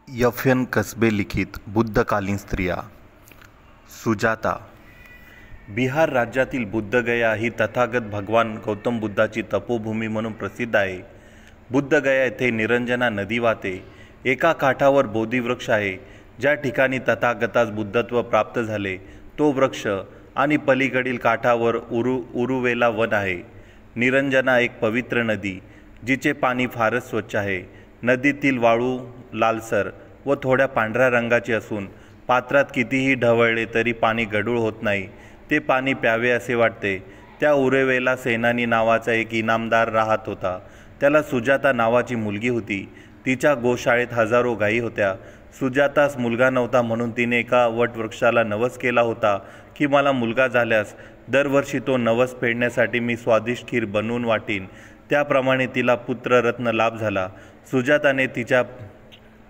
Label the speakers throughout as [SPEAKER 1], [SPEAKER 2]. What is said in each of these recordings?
[SPEAKER 1] एफ.एन. कसबे लिखित बुद्धकालीन स्त्रिया. सुजाता. बिहार राज्यातील बुद्धगया ही तथागत भगवान गौतम बुद्धाची तपोभूमी म्हणून प्रसिद्ध आहे. बुद्धगया येथे निरंजना नदी वाहते. एका काठावर बोधिवृक्ष आहे. ज्या ठिकाणी तथागतास बुद्धत्व प्राप्त झाले तो वृक्ष आणि पलीकडील काठावर उरुवेला वन आहे. निरंजना एक पवित्र नदी जिचे पाणी फारच स्वच्छ आहे. नदीतील वाळू लालसर व थोड्या पांढऱ्या रंगाची असून पात्रात कितीही ढवळले तरी पाणी गढूळ होत नाही. ते पाणी प्यावे असे वाटते. त्या उरुवेला सेनानी नावाचा एक इनामदार राहत होता. त्याला सुजाता नावाची मुलगी होती. तिच्या गोशाळेत हजारो गायी होत्या. सुजातास मुलगा नव्हता म्हणून तिने एका वटवृक्षाला नवस केला होता की मला मुलगा झाल्यास दरवर्षी तो नवस फेडण्यासाठी मी स्वादिष्ट खीर बनवून वाटीन. त्याप्रमाणे तिला पुत्ररत्न लाभ झाला. सुजाताने तिच्या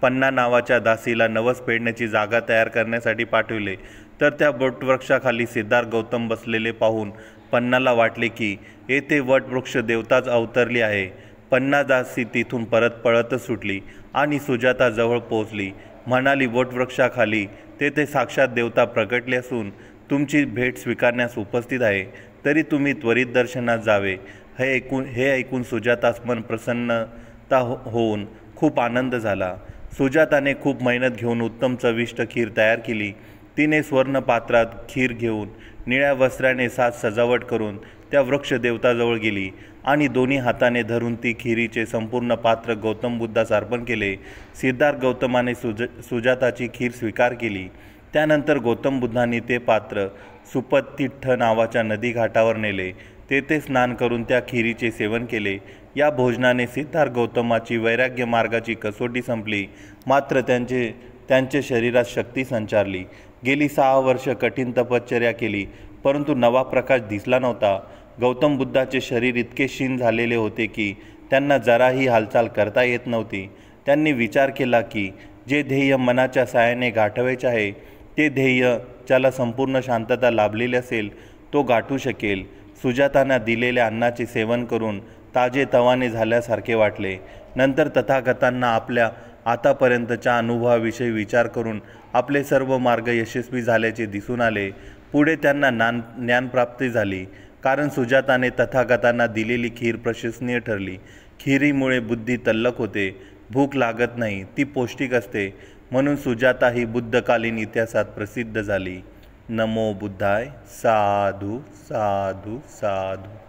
[SPEAKER 1] पन्ना नावाच्या दासीला नवस फेडण्याची जागा तयार करण्यासाठी पाठविले. तर त्या वटवृक्षाखाली सिद्धार्थ गौतम बसलेले पाहून पन्नाला वाटले की येथे वटवृक्ष देवताच अवतरली आहे. पन्ना दासी तिथून परत पळतच सुटली आणि सुजाता जवळ पोहोचली. म्हणाली, वटवृक्षाखाली तेथे साक्षात देवता प्रगटले असून तुमची भेट स्वीकारण्यास उपस्थित आहे. तरी तुम्ही त्वरित दर्शनास जावे. हे ऐकून सुजातास मन प्रसन्नता होऊन खूप आनंद झाला. सुजाताने खूप मेहनत घेऊन उत्तम चविष्ट खीर तयार केली. तिने स्वर्ण पात्रात खीर घेऊन निळ्या वस्त्राने साज सजावट करून त्या वृक्ष देवताजवळ गेली आणि दोन्ही हाताने धरून ती खीरीचे संपूर्ण पात्र गौतम बुद्धास अर्पण केले. सिद्धार्थ गौतमाने सुजाताची खीर स्वीकार केली. त्यानंतर गौतम बुद्धांनी ते पात्र सुपतिट्ठ नावाच्या नदीघाटावर नेले. तेथे स्नान करून त्या खीरीचे सेवन केले. या भोजनाने सिद्धार्थ गौतमाची वैराग्य मार्गाची कसोटी संपली. मात्र त्यांचे शरीरात शक्ती संचारली. गेली 6 वर्ष कठीण तपश्चर्या केली परंतु नवा प्रकाश दिसला नव्हता. गौतम बुद्धाचे शरीर इतके क्षीण झालेले होते की त्यांना जराही हालचाल करता येत नव्हती. त्यांनी विचार केला की जे ध्येय मनाच्या साहाय्याने गाठवायचे आहे ते ध्येय ज्याला संपूर्ण शांतता लाभलेली असेल तो गाठू शकेल. सुजातांना दिलेल्या अन्नाचे सेवन करून ताजे तवाने झाल्यासारखे वाटले. नंतर तथागतांना आपल्या आतापर्यंतच्या अनुभवाविषयी विचार करून आपले सर्व मार्ग यशस्वी झाल्याचे दिसून आले. पुढे त्यांना ज्ञानप्राप्ती झाली कारण सुजाताने तथागतांना दिलेली खीर प्रशंसनीय ठरली. खीरीमुळे बुद्धी तल्लख होते. भूक लागत नाही, ती पौष्टिक असते. म्हणून सुजाता ही बुद्धकालीन इतिहासात प्रसिद्ध झाली. नमो बुद्धाय. साधू साधू साधू.